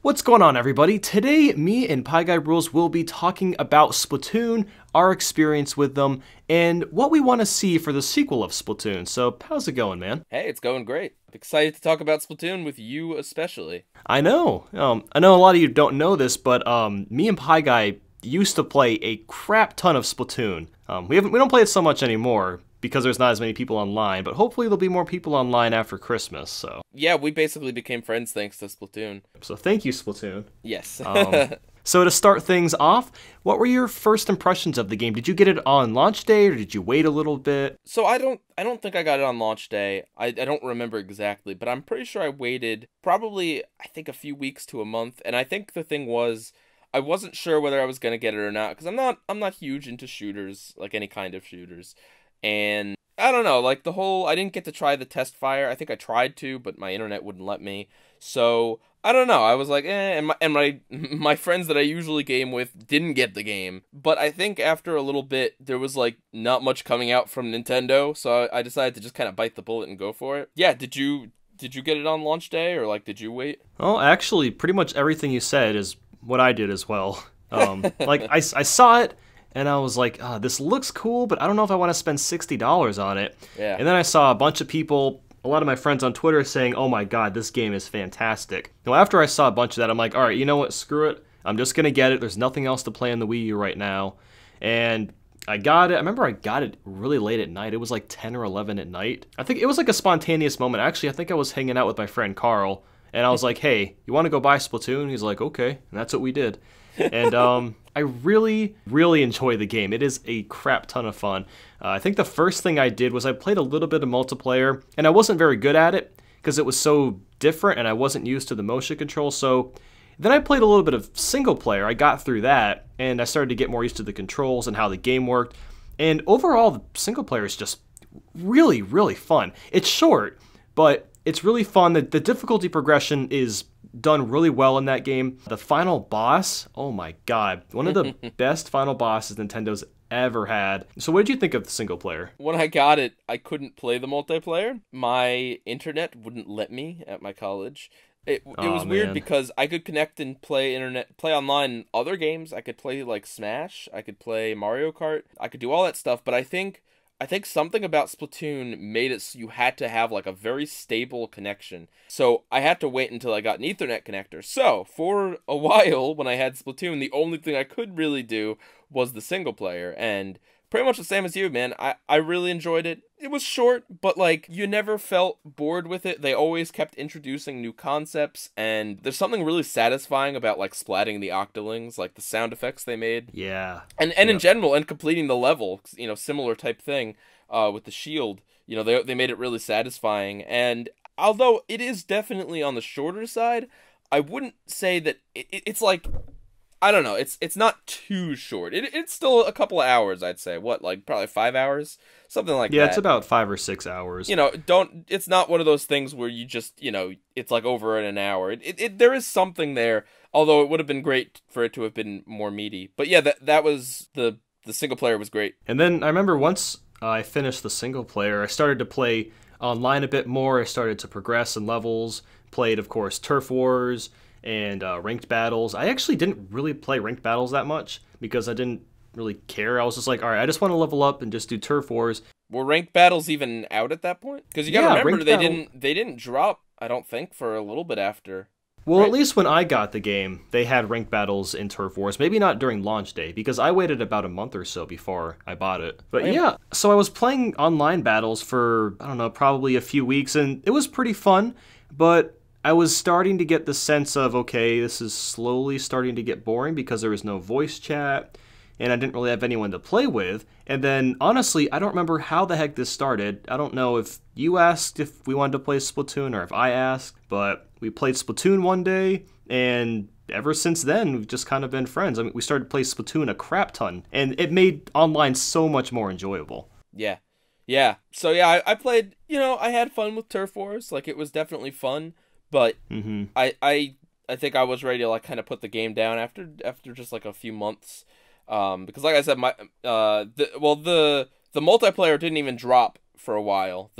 What's going on, everybody? Today, me and PieGuyRules will be talking about Splatoon, our experience with them, and what we want to see for the sequel of Splatoon. So, how's it going, man? Hey, it's going great. I'm excited to talk about Splatoon with you especially. I know a lot of you don't know this, but me and PieGuy used to play a crap ton of Splatoon. We don't play it so much anymore because there's not as many people online, but hopefully there'll be more people online after Christmas. Yeah, we basically became friends thanks to Splatoon. So thank you, Splatoon. Yes. So to start things off, what were your first impressions of the game? Did you get it on launch day, or did you wait a little bit? So I don't think I got it on launch day. I don't remember exactly, but I'm pretty sure I waited probably I think a few weeks to a month, and I think the thing was I wasn't sure whether I was going to get it or not because I'm not huge into shooters, like any kind of shooters. And I don't know, like I didn't get to try the test fire. I think I tried to, but my internet wouldn't let me. So I don't know. I was like, and my my friends that I usually game with didn't get the game. But I think after a little bit, there was like not much coming out from Nintendo, so I decided to just kind of bite the bullet and go for it. Yeah, did you get it on launch day or like did you wait? Well, actually, pretty much everything you said is what I did as well. I saw it, and I was like, this looks cool, but I don't know if I want to spend $60 on it. Yeah. And then I saw a bunch of people, a lot of my friends on Twitter saying, oh my god, this game is fantastic. Now, after I saw a bunch of that, I'm like, alright, you know what, screw it. I'm just going to get it. There's nothing else to play on the Wii U right now. And I got it. I remember I got it really late at night. It was like 10 or 11 at night. I think it was like a spontaneous moment. Actually, I think I was hanging out with my friend Carl, and I was like, hey, you want to go buy Splatoon? He's like, okay. And that's what we did. And I really, really enjoy the game. It is a crap ton of fun. I think the first thing I did was I played a little bit of multiplayer, and I wasn't very good at it because it was so different and I wasn't used to the motion control. So then I played a little bit of single player. I got through that, and I started to get more used to the controls and how the game worked. And overall, the single player is just really, really fun. It's short, but it's really fun. The difficulty progression is done really well in that game. The final boss, oh my god, one of the best final bosses Nintendo's ever had. So what did you think of the single player? When I got it, I couldn't play the multiplayer. My internet wouldn't let me at my college. It Oh was weird man. because I could connect and play online in other games. I could play like Smash, I could play Mario Kart, I could do all that stuff, but I think something about Splatoon made it so you had to have like a very stable connection. So I had to wait until I got an Ethernet connector. So for a while when I had Splatoon, the only thing I could really do was the single player. And pretty much the same as you, man. I really enjoyed it. It was short, but like you never felt bored with it. They always kept introducing new concepts, and there's something really satisfying about like splatting the octolings, like the sound effects they made. Yeah. And in Yep. general, and completing the level, similar type thing, with the shield. They made it really satisfying. And although it is definitely on the shorter side, I wouldn't say that it's like I don't know. It's not too short. It's still a couple of hours, I'd say. What, like probably 5 hours, something like Yeah, it's that. about 5 or 6 hours. Don't. It's not one of those things where you just it's like over in an hour. There is something there. Although it would have been great for it to have been more meaty. But yeah, that was the single player was great. And then I remember once I finished the single player, I started to play online a bit more. I started to progress in levels, played, of course, Turf Wars and ranked battles. I actually didn't really play ranked battles that much because I didn't really care. I was just like, all right, I just want to level up and just do Turf Wars. Were ranked battles even out at that point? Because you gotta Yeah, remember ranked battle. they didn't drop. I don't think for a little bit after. Well, at Right? least when I got the game, they had ranked battles in Turf Wars. Maybe not during launch day, because I waited about a month or so before I bought it. But Right. yeah, so I was playing online battles for, I don't know, probably a few weeks, and it was pretty fun, but I was starting to get the sense of, okay, this is slowly starting to get boring because there was no voice chat, and I didn't really have anyone to play with. And then, honestly, I don't remember how the heck this started. I don't know if you asked if we wanted to play Splatoon or if I asked, but we played Splatoon one day, and ever since then, we've just kind of been friends. I mean, we started to play Splatoon a crap ton, and it made online so much more enjoyable. Yeah. Yeah. So yeah, I played. I had fun with Turf Wars. Like it was definitely fun, but Mm-hmm. I think I was ready to like kind of put the game down after just like a few months. Because like I said, the multiplayer didn't even drop for a while.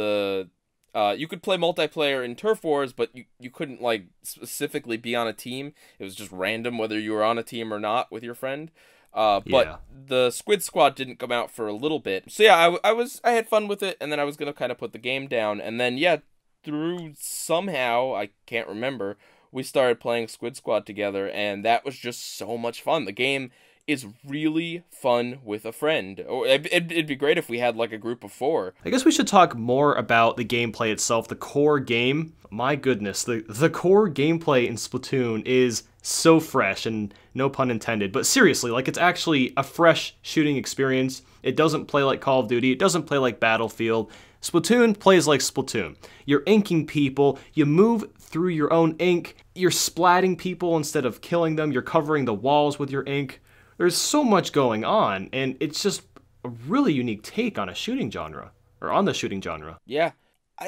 You could play multiplayer in Turf Wars, but you couldn't like specifically be on a team. It was just random whether you were on a team or not with your friend. But Yeah. the Squid Squad didn't come out for a little bit. So yeah, I had fun with it, and then I was gonna kind of put the game down, and then yeah, through somehow I can't remember, we started playing Squid Squad together, and that was just so much fun. The game is really fun with a friend. Or it'd be great if we had like a group of 4. I guess we should talk more about the gameplay itself, the core game. My goodness, the core gameplay in Splatoon is so fresh, and no pun intended, but seriously, like, it's actually a fresh shooting experience. It doesn't play like Call of Duty, it doesn't play like Battlefield. Splatoon plays like Splatoon. You're inking people, you move through your own ink, you're splatting people instead of killing them, you're covering the walls with your ink. There's so much going on, and it's just a really unique take on a shooting genre, or on the shooting genre. Yeah,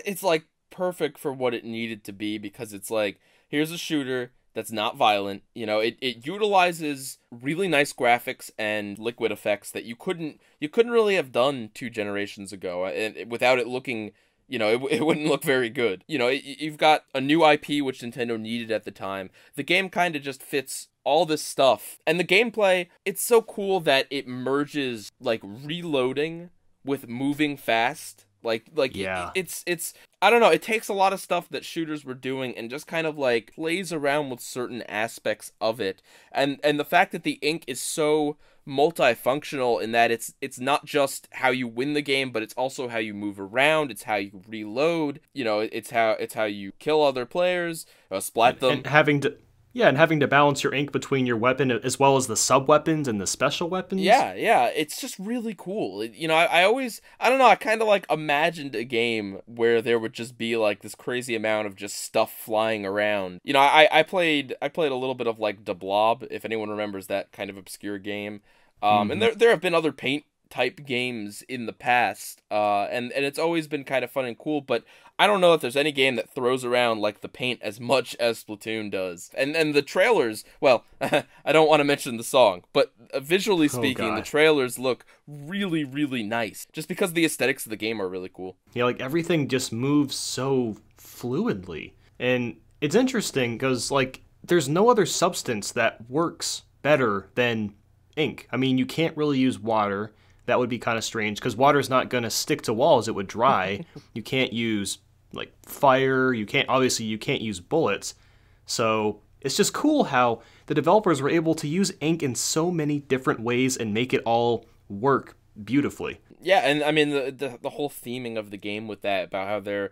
it's like perfect for what it needed to be, because it's like, here's a shooter that's not violent. You know, it utilizes really nice graphics and liquid effects that you couldn't really have done 2 generations ago, and without it looking, you know, it wouldn't look very good. You know, you've got a new IP which Nintendo needed at the time. The game kind of just fits all this stuff, and the gameplay, it's so cool that it merges like reloading with moving fast. Yeah. It's I don't know, it takes a lot of stuff that shooters were doing and just kind of like plays around with certain aspects of it. And the fact that the ink is so multifunctional in that it's not just how you win the game, but it's also how you move around, it's how you reload, you know, it's how you kill other players, splat them. And having to balance your ink between your weapon as well as the sub-weapons and the special weapons. Yeah, it's just really cool. You know, I don't know, I kind of like imagined a game where there would just be like this crazy amount of just stuff flying around. You know, I played a little bit of like Da Blob, if anyone remembers that kind of obscure game. And there have been other paint type games in the past, and it's always been kind of fun and cool, but I don't know if there's any game that throws around like the paint as much as Splatoon does. And the trailers, well, I don't want to mention the song, but visually speaking, the trailers look really, really nice, just because the aesthetics of the game are really cool. Yeah, like everything just moves so fluidly. And it's interesting because, like, there's no other substance that works better than ink. I mean, you can't really use water. That would be kind of strange because water's not going to stick to walls, it would dry. You can't use like fire, you can't use bullets. So it's just cool how the developers were able to use ink in so many different ways and make it all work beautifully. Yeah, and I mean the whole theming of the game with that, about how they're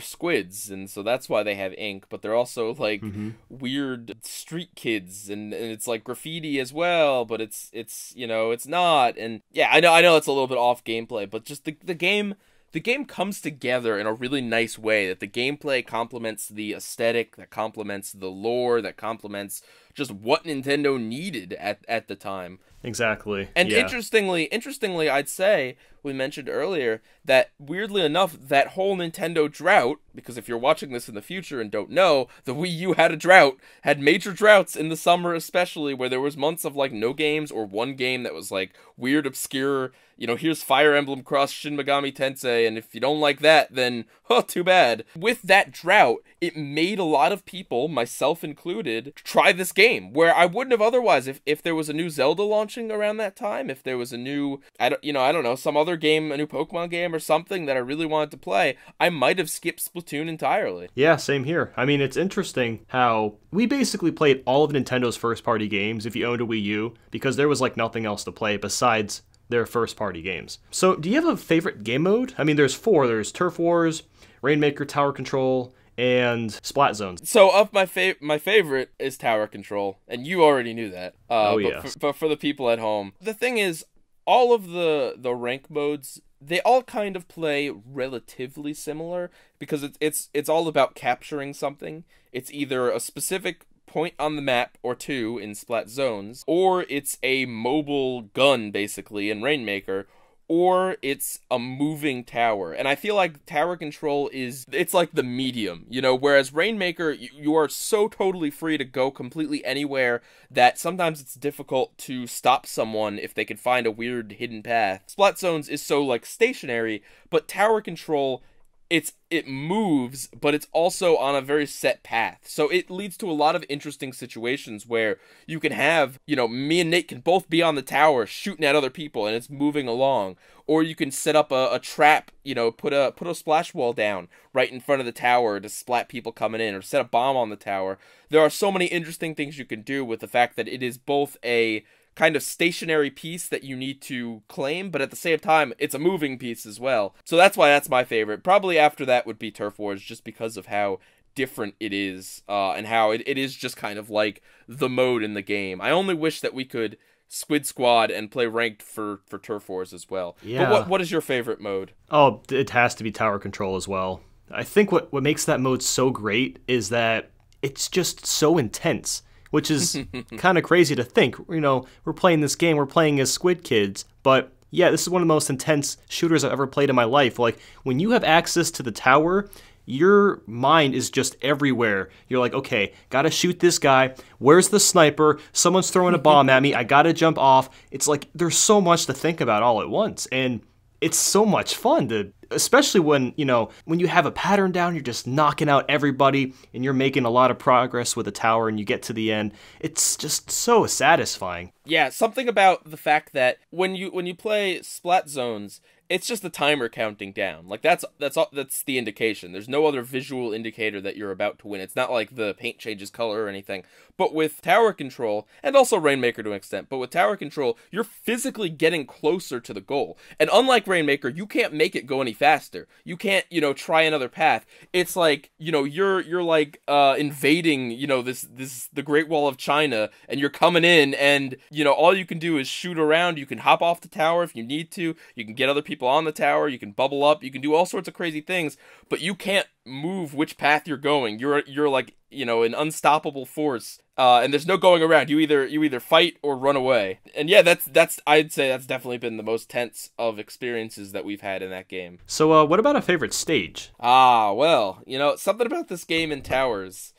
squids, and so that's why they have ink, but they're also like weird street kids, and it's like graffiti as well, but it's you know, it's not. And yeah, I know it's a little bit off gameplay, but just the game comes together in a really nice way, that the gameplay complements the aesthetic, that complements the lore, that complements just what Nintendo needed at the time. Exactly. And yeah. interestingly, I'd say, we mentioned earlier that weirdly enough, that whole Nintendo drought, because if you're watching this in the future and don't know, the Wii U had major droughts in the summer, especially, where there was months of like no games, or one game that was like weird, obscure, you know, here's Fire Emblem Cross Shin Megami Tensei, and if you don't like that, then, oh, too bad. With that drought, it made a lot of people, myself included, try this game, where I wouldn't have otherwise. If there was a new Zelda launching around that time, if there was a new, I don't know, some other game, a new Pokemon game or something that I really wanted to play, I might have skipped Splatoon entirely. Yeah, same here. I mean, it's interesting how we basically played all of Nintendo's first-party games if you owned a Wii U, because there was like nothing else to play besides their first-party games. So, do you have a favorite game mode? I mean, there's 4. There's Turf Wars, Rainmaker, Tower Control, and Splat Zones. So, of my favorite is Tower Control, and you already knew that. Yes. But for the people at home, the thing is, all of the rank modes, they all kind of play relatively similar, because it's all about capturing something. It's either a specific point on the map or 2 in Splat Zones, or it's a mobile gun basically in Rainmaker, or it's a moving tower. And I feel like Tower Control it's like the medium, you know, whereas Rainmaker, you are so totally free to go completely anywhere that sometimes it's difficult to stop someone if they could find a weird hidden path. Splat Zones is so like stationary, but Tower Control it moves, but it's also on a very set path. So it leads to a lot of interesting situations where you can have, me and Nate can both be on the tower shooting at other people and it's moving along. Or you can set up a trap, put a splash wall down right in front of the tower to splat people coming in, or set a bomb on the tower. There are so many interesting things you can do with the fact that it is both a kind of stationary piece that you need to claim, but at the same time, it's a moving piece as well. So that's why that's my favorite. Probably after that would be Turf Wars, just because of how different it is, and how it is just kind of like the mode in the game. I only wish that we could Squid Squad and play ranked for Turf Wars as well. Yeah. But what is your favorite mode? Oh, it has to be Tower Control as well. I think what makes that mode so great is that it's just so intense, which is kind of crazy to think. We're playing this game, we're playing as Squid Kids, but yeah, this is one of the most intense shooters I've ever played in my life. Like, when you have access to the tower, your mind is just everywhere. You're like, okay, gotta shoot this guy. Where's the sniper? Someone's throwing a bomb at me. I gotta jump off. It's like, there's so much to think about all at once. And it's so much fun especially when you have a pattern down, you're just knocking out everybody and you're making a lot of progress with the tower and you get to the end. It's just so satisfying. Yeah, something about the fact that when you play Splat Zones, it's just the timer counting down. Like, that's the indication. There's no other visual indicator that you're about to win. It's not like the paint changes color or anything. But with Tower Control, and also Rainmaker to an extent, but with Tower Control, you're physically getting closer to the goal. And unlike Rainmaker, you can't make it go any faster. You can't, try another path. It's like, you're like invading, the Great Wall of China, and you're coming in, and all you can do is shoot around. You can hop off the tower if you need to. You can get other people on the tower. You can bubble up. You can do all sorts of crazy things, but you can't move which path you're going. You're like, an unstoppable force, and there's no going around. You either fight or run away. And yeah, that's I'd say that's definitely been the most tense of experiences that we've had in that game. So what about a favorite stage? Well, something about this game in towers.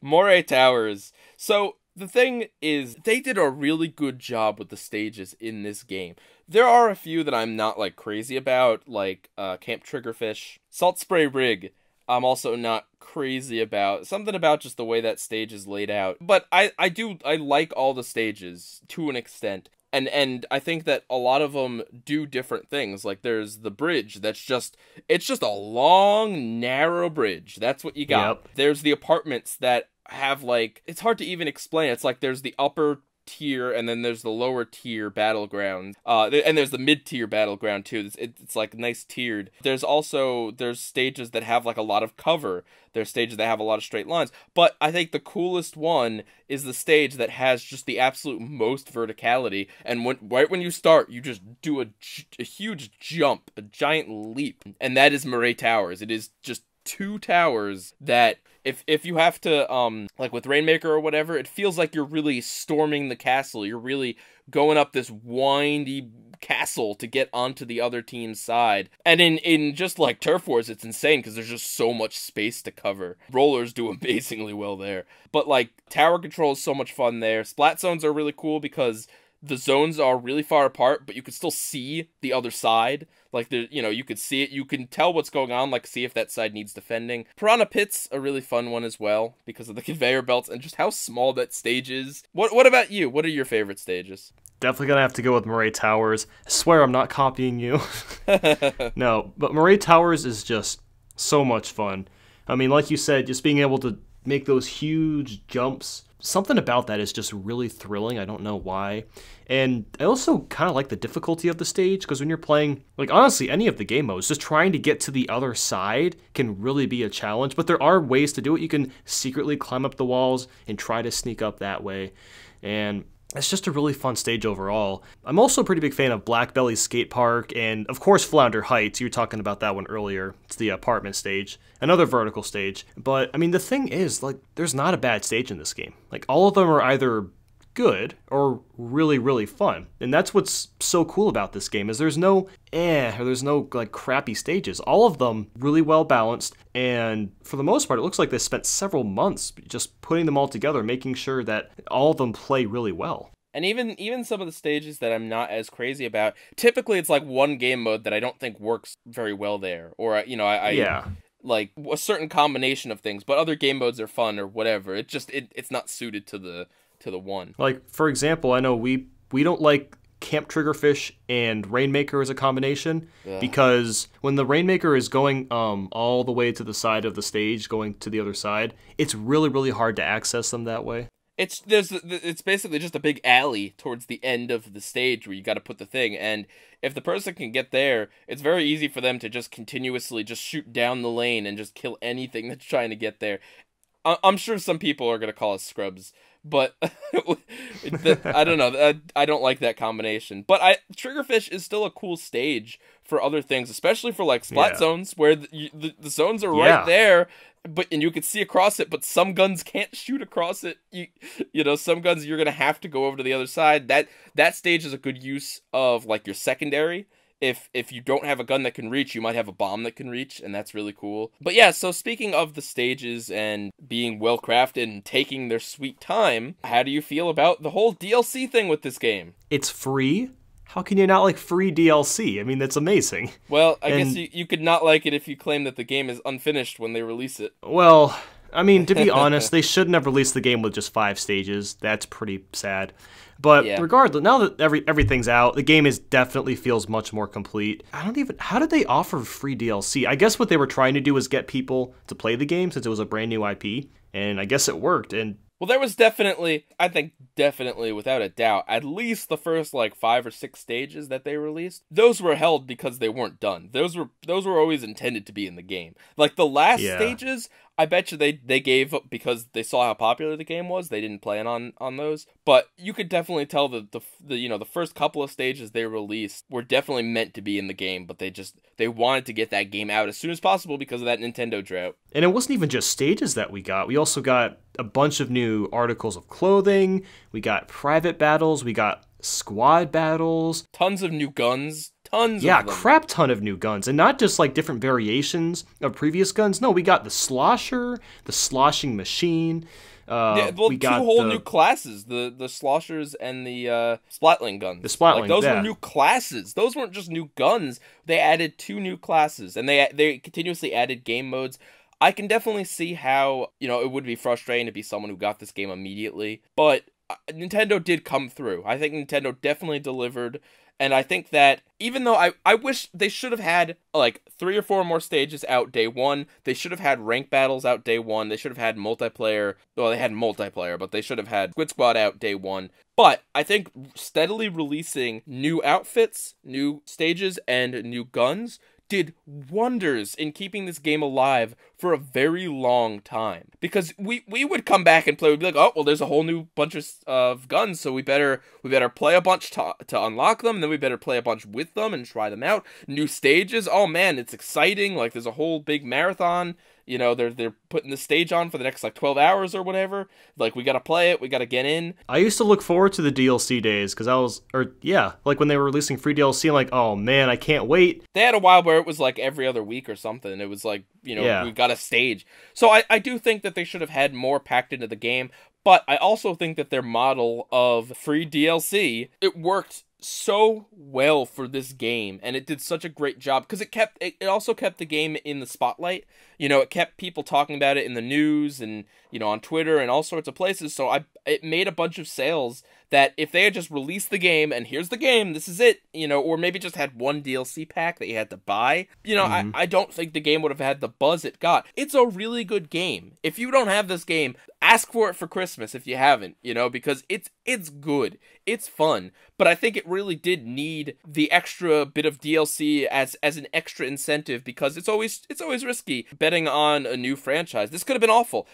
Moray Towers. So the thing is, they did a really good job with the stages in this game. There are a few that I'm not, crazy about, like Camp Triggerfish. Salt Spray Rig, I'm also not crazy about. Something about just the way that stage is laid out. But I like all the stages, to an extent. And I think that a lot of them do different things. Like, there's the bridge it's just a long, narrow bridge. That's what you got. Yep. There's the apartments that have, it's hard to even explain. It's like there's the upper tier and then there's the lower tier battleground, and there's the mid-tier battleground too. It's like nice tiered. There's stages that have a lot of cover. There's stages that have a lot of straight lines, but I think the coolest one is the stage that has just the absolute most verticality, and right when you start, you just do a huge jump, a giant leap, and that is Moray Towers. It is just two towers that if you have to like with Rainmaker or whatever, it feels like you're really storming the castle. You're really going up this windy castle to get onto the other team's side. And in just like Turf Wars, it's insane because there's just so much space to cover. Rollers do amazingly well there. But Tower Control is so much fun there. Splat Zones are really cool because the zones are really far apart, but you can still see the other side. You could see it. You can tell what's going on, see if that side needs defending. Piranha Pit's a really fun one as well, because of the conveyor belts and just how small that stage is. What about you? What are your favorite stages? Definitely gonna have to go with Moray Towers. I swear I'm not copying you. No, but Moray Towers is just so much fun. I mean, like you said, just being able to make those huge jumps, something about that is just really thrilling. I don't know why. And I also kind of like the difficulty of the stage, because when you're playing, honestly, any of the game modes, just trying to get to the other side can really be a challenge. But there are ways to do it. You can secretly climb up the walls and try to sneak up that way. And it's just a really fun stage overall. I'm also a pretty big fan of Black Belly Skate Park and, of course, Flounder Heights. You were talking about that one earlier. It's the apartment stage, another vertical stage. But, I mean, the thing is, there's not a bad stage in this game. All of them are either good or really, really fun. And that's what's so cool about this game, is there's no or there's no crappy stages. All of them really well balanced, and for the most part it looks like they spent several months just putting them all together, making sure that all of them play really well. And even some of the stages that I'm not as crazy about, typically it's like one game mode that I don't think works very well there, or I Yeah. like a certain combination of things, but other game modes are fun or whatever. It's not suited to the one. Like, for example, I know we don't like Camp Triggerfish and Rainmaker as a combination, because when the Rainmaker is going all the way to the side of the stage, going to the other side, it's really, really hard to access them that way. It's basically just a big alley towards the end of the stage where you got to put the thing, and if the person can get there, it's very easy for them to just continuously just shoot down the lane and just kill anything that's trying to get there. I'm sure some people are gonna call us scrubs, but I don't know. I don't like that combination. But Triggerfish is still a cool stage for other things, especially for like splat zones where the zones are right there, and you can see across it. But some guns can't shoot across it. You know, some guns you're gonna have to go over to the other side. That stage is a good use of like your secondary. If you don't have a gun that can reach, you might have a bomb that can reach, and that's really cool. But yeah, so speaking of the stages and being well crafted and taking their sweet time, how do you feel about the whole DLC thing with this game? It's free? How can you not like free DLC? I mean, that's amazing. Well, I guess you could not like it if you claim that the game is unfinished when they release it. Well, I mean, to be honest, they shouldn't have released the game with just 5 stages. That's pretty sad. But regardless, now that everything's out, the game definitely feels much more complete. How did they offer free DLC? I guess what they were trying to do was get people to play the game since it was a brand new IP, and I guess it worked. And well, there was definitely, without a doubt, at least the first like 5 or 6 stages that they released, those were held because they weren't done. Those were always intended to be in the game. Like the last stages, I bet you they gave up because they saw how popular the game was. They didn't plan on those, but you could definitely tell that the first couple of stages they released were definitely meant to be in the game, but they wanted to get that game out as soon as possible because of that Nintendo drought. And it wasn't even just stages that we got. We also got a bunch of new articles of clothing. We got private battles. We got squad battles. Tons of new guns. Tons of them. Yeah, crap ton of new guns. And not just like different variations of previous guns. No, we got the slosher, the sloshing machine. We got 2 whole new classes, the sloshers and the splatling guns. The splatling, like, those were new classes. Those weren't just new guns. They added 2 new classes, and they continuously added game modes. I can definitely see how, it would be frustrating to be someone who got this game immediately, but Nintendo did come through. I think Nintendo definitely delivered, and I think that even though I wish they should have had like 3 or 4 more stages out day 1, they should have had rank battles out day 1, they should have had multiplayer, well, they had multiplayer, but they should have had Squid Squad out day 1. But I think steadily releasing new outfits, new stages, and new guns did wonders in keeping this game alive for a very long time. Because we would come back and play, we'd be like, oh, well, there's a whole new bunch of guns, so we better play a bunch to unlock them, and then we better play a bunch with them and try them out. New stages, oh man, it's exciting, like there's a whole big marathon. They're putting the stage on for the next like 12 hours or whatever. Like, we gotta play it, we gotta get in. I used to look forward to the DLC days because like when they were releasing free DLC, I'm like, oh man, I can't wait. They had a while where it was like every other week or something. It was like, we got a stage. So I do think that they should have had more packed into the game, but I also think that their model of free DLC, it worked so well for this game, and it did such a great job because it also kept the game in the spotlight. It kept people talking about it in the news and on Twitter and all sorts of places. So it made a bunch of sales that if they had just released the game and here's the game, this is it, or maybe just had one DLC pack that you had to buy, I don't think the game would have had the buzz it got. It's a really good game. If you don't have this game, ask for it for Christmas if you haven't, because it's good. It's fun. But I think it really did need the extra bit of DLC as an extra incentive because it's always risky betting on a new franchise. This could have been awful,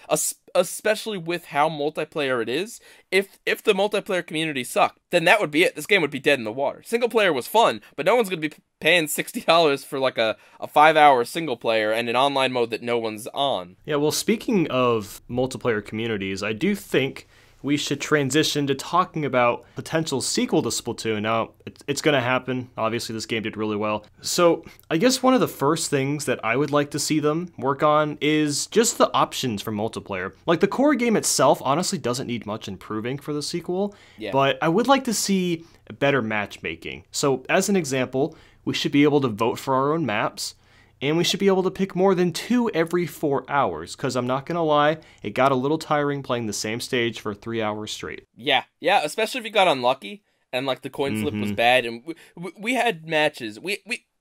especially with how multiplayer it is. If the multiplayer community sucked, then that would be it. This game would be dead in the water. Single player was fun, but no one's going to be paying $60 for like a 5-hour single player and an online mode that no one's on. Yeah, well, speaking of multiplayer communities, I do think we should transition to talking about potential sequel to Splatoon. Now, it's going to happen. Obviously, this game did really well. So, I guess one of the first things that I would like to see them work on is just the options for multiplayer. Like, the core game itself honestly doesn't need much improving for the sequel, but I would like to see better matchmaking. So, as an example, we should be able to vote for our own maps, and we should be able to pick more than 2 every 4 hours, because I'm not going to lie, it got a little tiring playing the same stage for 3 hours straight. Yeah, especially if you got unlucky, and, like, the coin flip was bad, and we had matches.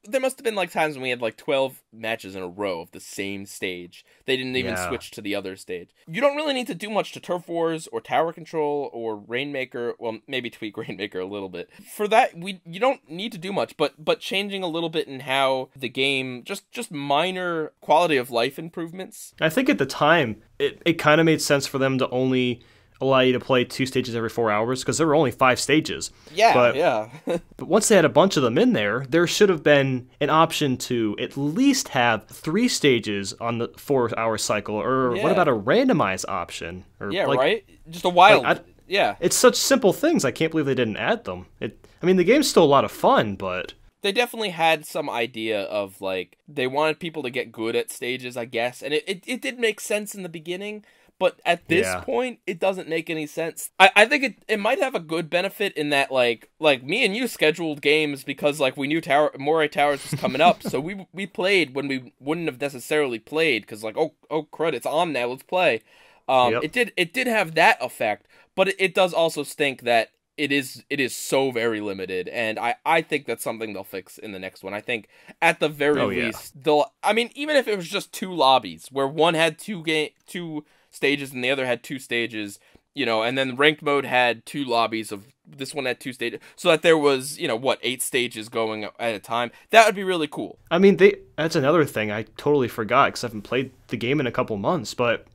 There must have been, like, times when we had, like, 12 matches in a row of the same stage. They didn't even switch to the other stage. You don't really need to do much to Turf Wars or Tower Control or Rainmaker. Well, maybe tweak Rainmaker a little bit. For that, you don't need to do much, but changing a little bit in how the game, just minor quality of life improvements. I think at the time, it kind of made sense for them to only allow you to play 2 stages every 4 hours, because there were only 5 stages. Yeah. But once they had a bunch of them in there should have been an option to at least have 3 stages on the 4-hour cycle, or what about a randomized option? Or right? Just a wild... It's such simple things, I can't believe they didn't add them. The game's still a lot of fun, but... They definitely had some idea of, like, they wanted people to get good at stages, I guess, and it did make sense in the beginning. But at this point, it doesn't make any sense. I think it might have a good benefit in that, like me and you scheduled games because, like, we knew Moray Towers was coming up, so we played when we wouldn't have necessarily played, because, like, oh crud, it's on now, let's play. It did have that effect, but it does also stink that it is so very limited, and I think that's something they'll fix in the next one. I think at the very least they'll. I mean, even if it was just 2 lobbies where one had 2 stages and the other had 2 stages, and then ranked mode had 2 lobbies of this one had 2 stages, so that there was 8 stages going at a time. That would be really cool. That's another thing I totally forgot, because I haven't played the game in a couple months, but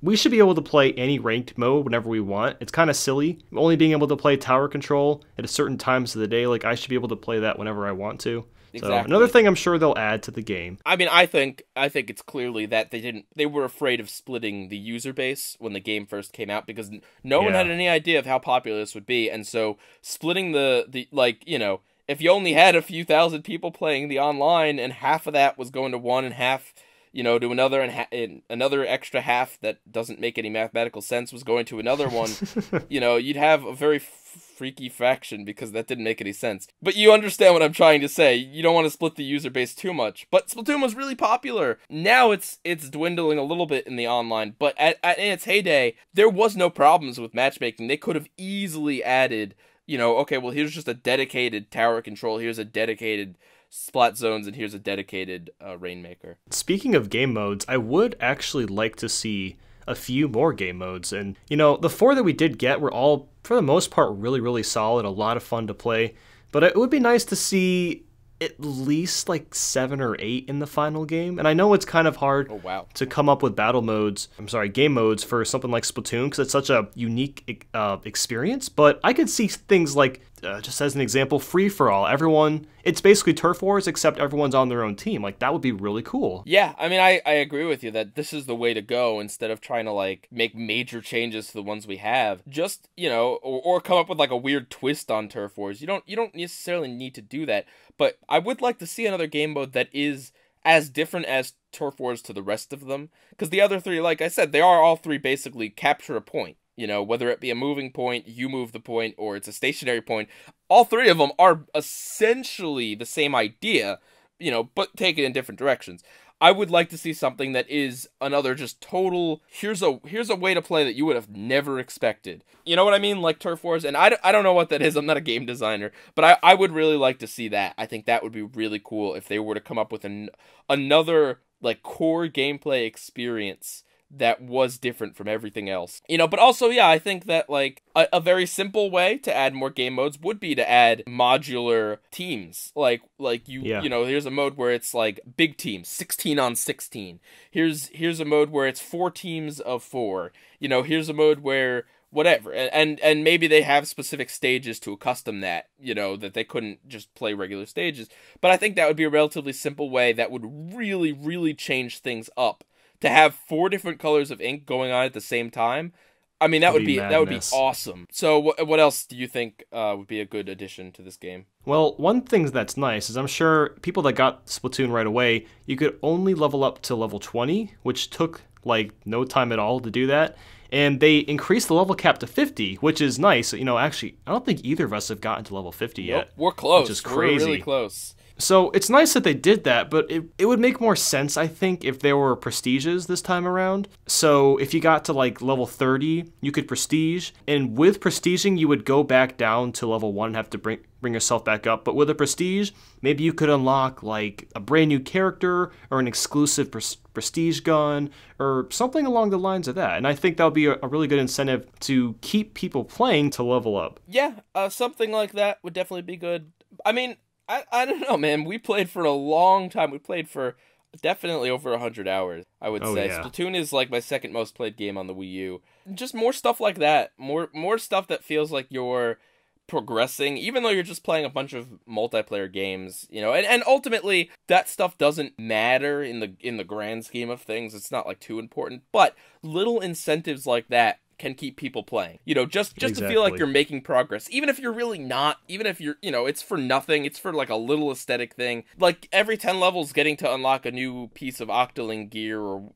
we should be able to play any ranked mode whenever we want. It's kind of silly only being able to play Tower Control at a certain times of the day. Like, I should be able to play that whenever I want to. Exactly. So another thing I'm sure they'll add to the game. I mean, I think it's clearly that they were afraid of splitting the user base when the game first came out, because no one had any idea of how popular this would be, and so splitting the if you only had a few thousand people playing the online, and half of that was going to one and half to another, and another extra half that doesn't make any mathematical sense was going to another one, you'd have a very freaky faction, because that didn't make any sense. But you understand what I'm trying to say. You don't want to split the user base too much. But Splatoon was really popular. Now it's dwindling a little bit in the online, but in its heyday, there was no problems with matchmaking. They could have easily added, okay, well, here's just a dedicated Tower Control, here's a dedicated Splat Zones, and here's a dedicated Rainmaker. Speaking of game modes, I would actually like to see a few more game modes, and the 4 that we did get were all, for the most part, really, really solid, a lot of fun to play, but it would be nice to see at least like 7 or 8 in the final game. And I know it's kind of hard to come up with game modes for something like Splatoon, because it's such a unique experience, but I could see things like, just as an example, free-for-all. It's basically Turf Wars, except everyone's on their own team. Like, that would be really cool. Yeah, I mean, I agree with you that this is the way to go, instead of trying to, like, make major changes to the ones we have. Just, or come up with, like, a weird twist on Turf Wars. You don't necessarily need to do that, but I would like to see another game mode that is as different as Turf Wars to the rest of them, because the other 3, like I said, they are all 3 basically capture a point. Whether it be a moving point, you move the point, or it's a stationary point, all 3 of them are essentially the same idea, but taken in different directions. I would like to see something that is another just total, here's a way to play that you would have never expected. You know what I mean? Like Turf Wars, and I don't know what that is, I'm not a game designer, but I would really like to see that. I think that would be really cool if they were to come up with another, like, core gameplay experience that was different from everything else. But also, I think that, like, a very simple way to add more game modes would be to add modular teams. Here's a mode where it's, like, big teams, 16 on 16. Here's a mode where it's 4 teams of 4. Here's a mode where whatever, and maybe they have specific stages to accustom that, that they couldn't just play regular stages. But I think that would be a relatively simple way that would really, really change things up. To have 4 different colors of ink going on at the same time, I mean, It'd be that would be madness. awesome. So what else do you think would be a good addition to this game? Well, one thing that's nice is I'm sure people that got Splatoon right away, you could only level up to level 20, which took like no time at all to do that. And they increased the level cap to 50, which is nice. Actually, I don't think either of us have gotten to level 50 Nope, yet, we're which is close. We're really crazy. close. So it's nice that they did that, but it would make more sense, I think, if there were prestiges this time around. So if you got to like level 30, you could prestige, and with prestiging, you would go back down to level 1 and have to bring yourself back up. But with a prestige, maybe you could unlock like a brand new character or an exclusive prestige gun or something along the lines of that. And I think that would be a really good incentive to keep people playing to level up. Yeah, something like that would definitely be good. I mean, I don't know, man. We played for a long time. We played for definitely over 100 hours, I would Oh, say. yeah. Splatoon is like my second most played game on the Wii U. Just more stuff like that. More stuff that feels like you're progressing, even though you're just playing a bunch of multiplayer games, and ultimately that stuff doesn't matter in the grand scheme of things. It's not like too important, but little incentives like that can keep people playing. Just to feel like Exactly. you're making progress, even if you're really not, even if you're, it's for nothing, it's for like a little aesthetic thing. Like every 10 levels getting to unlock a new piece of Octoling gear or,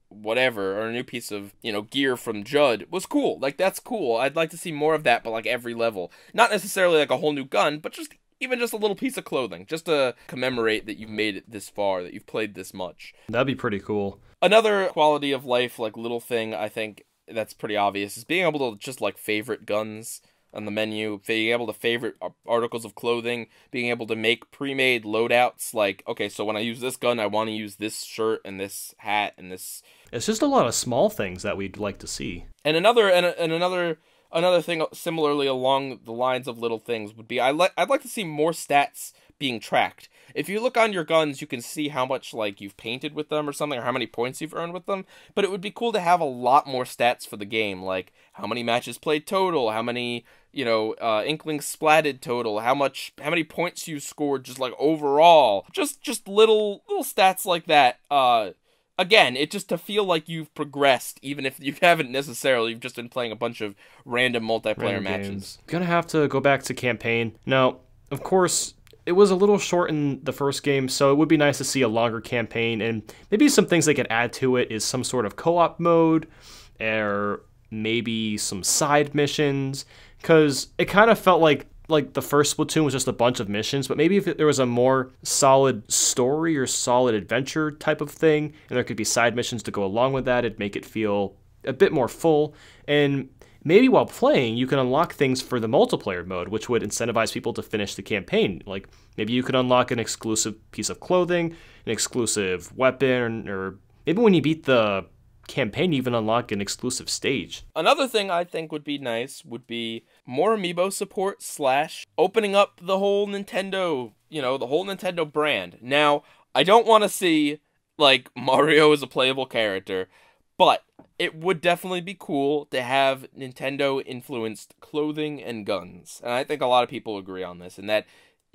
whatever, or a new piece of, gear from Judd was cool. Like that's cool. I'd like to see more of that, but like every level. Not necessarily like a whole new gun, but just even just a little piece of clothing, just to commemorate that you've made it this far, that you've played this much. That'd be pretty cool. Another quality of life, like little thing, I think that's pretty obvious, is being able to just like favorite guns on the menu, being able to favorite articles of clothing, being able to make pre-made loadouts. Like, okay, so when I use this gun, I want to use this shirt and this hat and this. It's just a lot of small things that we'd like to see. And another thing similarly along the lines of little things would be I'd like to see more stats being tracked. If you look on your guns, you can see how much like you've painted with them or something, or how many points you've earned with them. But it would be cool to have a lot more stats for the game, like how many matches played total, how many Inklings splatted total, how many points you scored just like overall, just little stats like that. Again, it just to feel like you've progressed, even if you haven't necessarily. You've just been playing a bunch of random multiplayer Random matches. games. Gonna have to go back to campaign. Now, of course, it was a little short in the first game, so it would be nice to see a longer campaign, and maybe some things they could add to it is some sort of co-op mode, or maybe some side missions, because it kind of felt like the first Splatoon was just a bunch of missions, but maybe if there was a more solid story or solid adventure type of thing, and there could be side missions to go along with that, it'd make it feel a bit more full. And maybe while playing, you can unlock things for the multiplayer mode, which would incentivize people to finish the campaign. Like maybe you could unlock an exclusive piece of clothing, an exclusive weapon, or maybe when you beat the campaign, you even unlock an exclusive stage. Another thing I think would be nice would be more amiibo support / opening up the whole Nintendo, the whole Nintendo brand. Now, I don't want to see like Mario as a playable character, but it would definitely be cool to have Nintendo influenced clothing and guns. And I think a lot of people agree on this, and that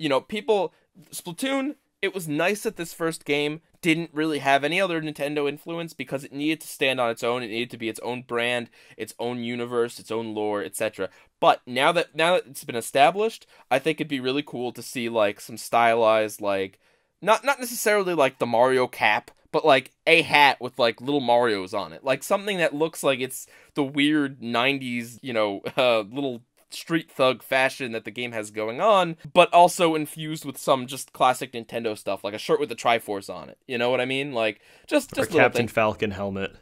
Splatoon, it was nice that this first game didn't really have any other Nintendo influence because it needed to stand on its own. It needed to be its own brand, its own universe, its own lore, etc. But now that it's been established, I think it'd be really cool to see like some stylized, like not necessarily like the Mario cap, but like a hat with like little Marios on it, like something that looks like it's the weird 90s, little street thug fashion that the game has going on, but also infused with some just classic Nintendo stuff, like a shirt with the Triforce on it. You know what I mean? Like just Or little Captain things. Falcon helmet.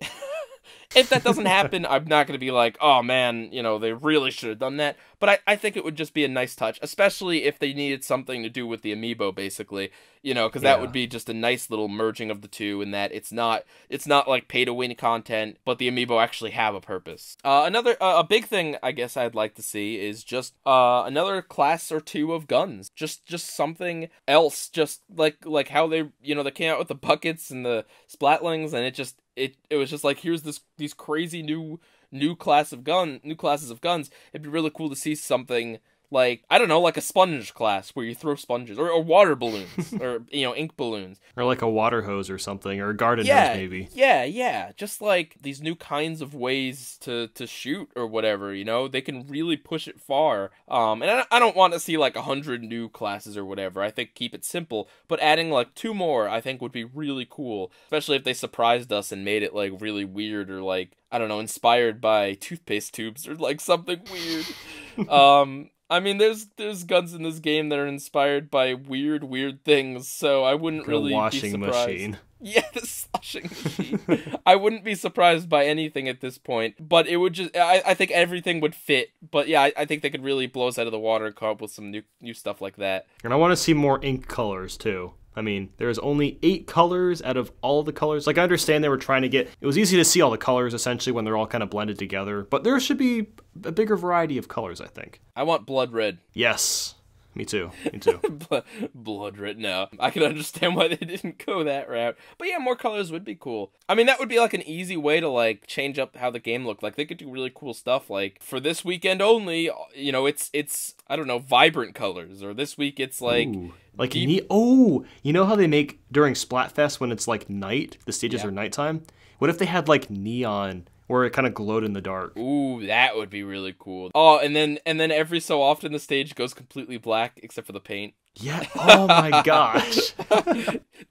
If that doesn't happen, I'm not going to be like, oh man, they really should have done that. But I think it would just be a nice touch, especially if they needed something to do with the amiibo, basically, because that would be just a nice little merging of the two, in that it's not like pay to win content, but the amiibo actually have a purpose. A big thing I guess I'd like to see is just another class or two of guns, just something else, just like how they they came out with the buckets and the splatlings, and it was just like, here's these crazy new classes of guns. It'd be really cool to see something like, I don't know, like a sponge class where you throw sponges, or water balloons, or, ink balloons. Or like a water hose or something, or a garden hose maybe. Yeah. Just like these new kinds of ways to shoot or whatever, they can really push it far. And I don't want to see like 100 new classes or whatever. I think keep it simple, but adding like 2 more I think would be really cool, especially if they surprised us and made it like really weird, or like, I don't know, inspired by toothpaste tubes or like something weird. I mean, there's guns in this game that are inspired by weird things, so I wouldn't really be surprised. Machine. Yeah, the washing machine. I wouldn't be surprised by anything at this point, but it would just, I think everything would fit. But yeah, I think they could really blow us out of the water and come up with some new stuff like that. And I want to see more ink colors too. I mean, there's only 8 colors out of all the colors. Like, I understand they were trying to it was easy to see all the colors, essentially, when they're all kind of blended together. But there should be a bigger variety of colors, I think. I want blood red. Yes. Me too. Blood red, no. I can understand why they didn't go that route. But yeah, more colors would be cool. I mean, that would be like an easy way to like change up how the game looked. Like, they could do really cool stuff. Like, for this weekend only, it's I don't know, vibrant colors. Or this week it's like... Ooh. Like, you know how they make during Splatfest when it's like night? The stages are nighttime? What if they had like neon where it kind of glowed in the dark? Ooh, that would be really cool. Oh, and then every so often the stage goes completely black except for the paint. Yeah. Oh my gosh.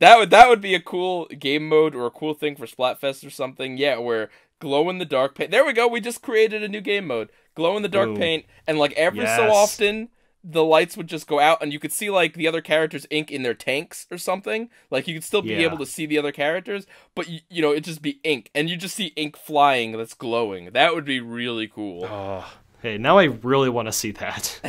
That would be a cool game mode, or a cool thing for Splatfest or something. Yeah, where glow in the dark paint. There we go. We just created a new game mode. Glow in the dark paint, and like every so often the lights would just go out, and you could see like the other characters' ink in their tanks or something. Like, you could still be able to see the other characters, but it'd just be ink, and you just see ink flying that's glowing. That would be really cool. Oh, hey, now I really want to see that.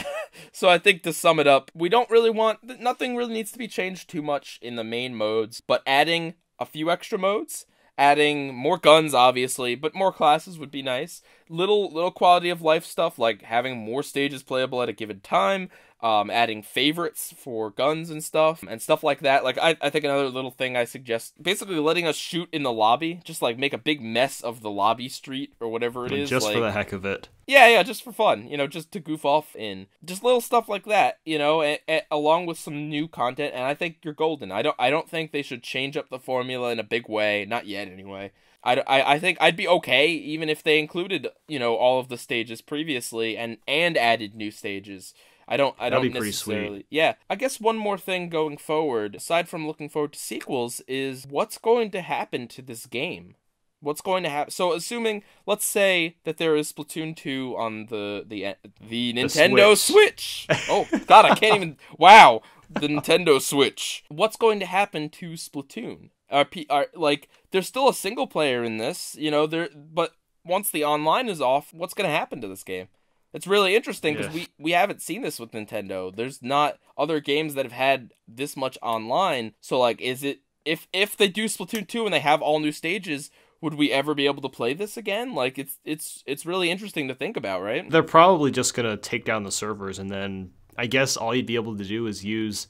So I think to sum it up, nothing really needs to be changed too much in the main modes, but adding a few extra modes, adding more guns, obviously, but more classes would be nice. Little quality of life stuff, like having more stages playable at a given time, adding favorites for guns and stuff like that. Like, I think another little thing I suggest, basically letting us shoot in the lobby, just like make a big mess of the lobby street or whatever it is. Just for the heck of it. Yeah, just for fun, just to goof off in. Just little stuff like that, along with some new content, and I think you're golden. I don't think they should change up the formula in a big way, not yet anyway. I think I'd be okay even if they included, all of the stages previously and added new stages. I don't necessarily. Pretty sweet. Yeah. I guess one more thing going forward, aside from looking forward to sequels, is what's going to happen to this game? What's going to happen? So, assuming, let's say that there is Splatoon 2 on the Nintendo Switch. Oh God, I can't even. Wow, the Nintendo Switch. What's going to happen to Splatoon? Like, there's still a single player in this, but once the online is off, what's going to happen to this game? It's really interesting because we haven't seen this with Nintendo. There's not other games that have had this much online. So, like, is it if they do Splatoon 2 and they have all new stages, would we ever be able to play this again? Like, it's really interesting to think about, right? They're probably just gonna take down the servers, and then I guess all you'd be able to do is use.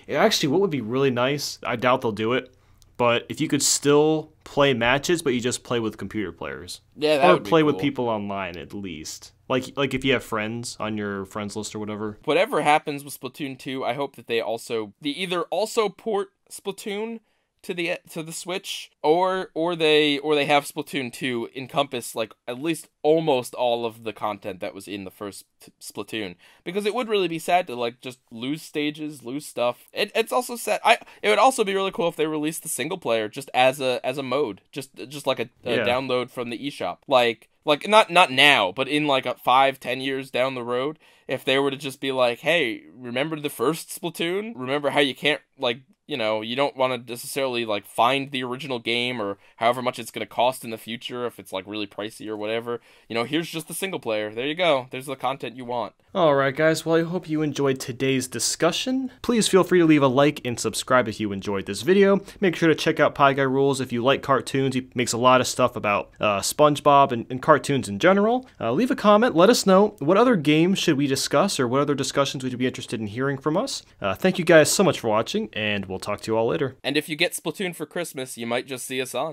Actually, what would be really nice? I doubt they'll do it. But if you could still play matches, but you just play with computer players. Yeah, that would be play cool. with people online, at least. Like if you have friends on your friends list or whatever. Whatever happens with Splatoon 2, I hope that they either also port Splatoon to the Switch, or they have Splatoon 2 encompass like at least almost all of the content that was in the first Splatoon, because it would really be sad to like just lose stages, lose stuff. It's also sad. It would also be really cool if they released the single player just as a mode, just like a download from the eShop, like not now, but in like 5-10 years down the road, if they were to just be like, hey, remember the first Splatoon? Remember how you can't like, you don't want to necessarily like find the original game, or however much it's going to cost in the future if it's like really pricey or whatever. Here's just the single player. There you go. There's the content you want. Alright guys, well I hope you enjoyed today's discussion. Please feel free to leave a like and subscribe if you enjoyed this video. Make sure to check out Pie Guy Rules if you like cartoons. He makes a lot of stuff about SpongeBob and cartoons in general. Leave a comment, let us know what other games should we discuss, or what other discussions would you be interested in hearing from us. Thank you guys so much for watching, and we'll talk to you all later. And if you get Splatoon for Christmas, you might just see us on.